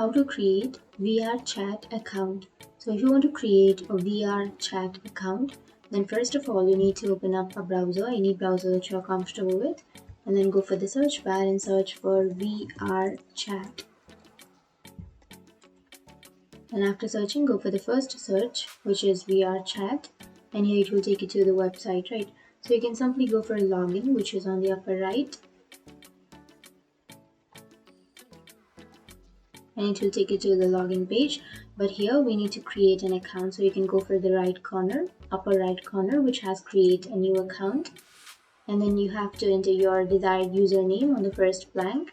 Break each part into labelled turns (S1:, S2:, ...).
S1: How to create VRChat account. So if you want to create a VRChat account, then first of all you need to open up a browser, any browser that you're comfortable with, and then go for the search bar and search for VRChat. And after searching, go for the first search, which is VRChat, and here it will take you to the website, right? So you can simply go for login, which is on the upper right, and it will take you to the login page. But here we need to create an account, so you can go for the right corner, upper right corner, which has create a new account, and then you have to enter your desired username on the first blank,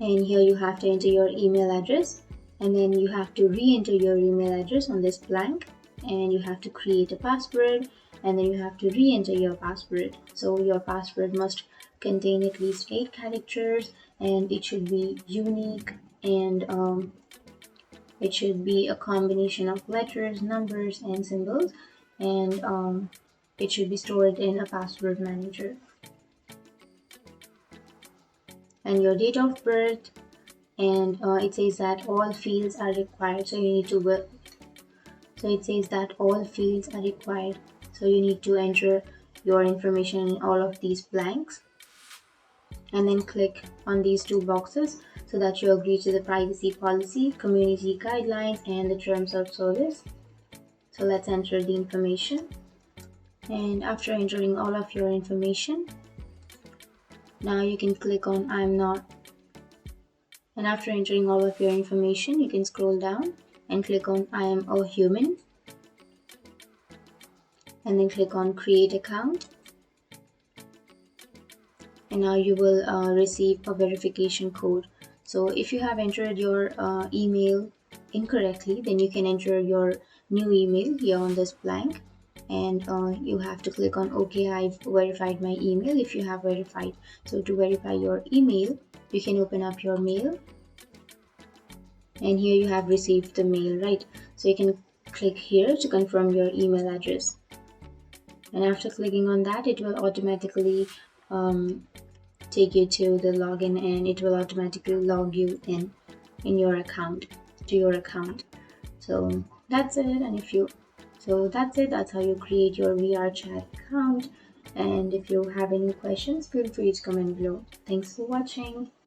S1: and here you have to enter your email address, and then you have to re-enter your email address on this blank, and you have to create a password, and then you have to re-enter your password. So your password must contain at least 8 characters, and it should be unique, and it should be a combination of letters, numbers, and symbols, and it should be stored in a password manager. And your date of birth, and it says that all fields are required, so you need to so it says that all fields are required, so you need to enter your information in all of these blanks, and then click on these 2 boxes so that you agree to the privacy policy, community guidelines, and the terms of service. So let's enter the information, and after entering all of your information, now you can click on I'm not. And after entering all of your information, you can scroll down and click on I am a human, and then click on create account, and now you will receive a verification code. So if you have entered your email incorrectly, then you can enter your new email here on this blank, and you have to click on OK, I've verified my email if you have verified. So to verify your email, you can open up your mail, and here you have received the mail, right? So you can click here to confirm your email address, and after clicking on that, it will automatically take you to the login, and it will automatically log you in your account, to your account. So that's it. And that's how you create your VRChat account. And if you have any questions, feel free to comment below. Thanks for watching.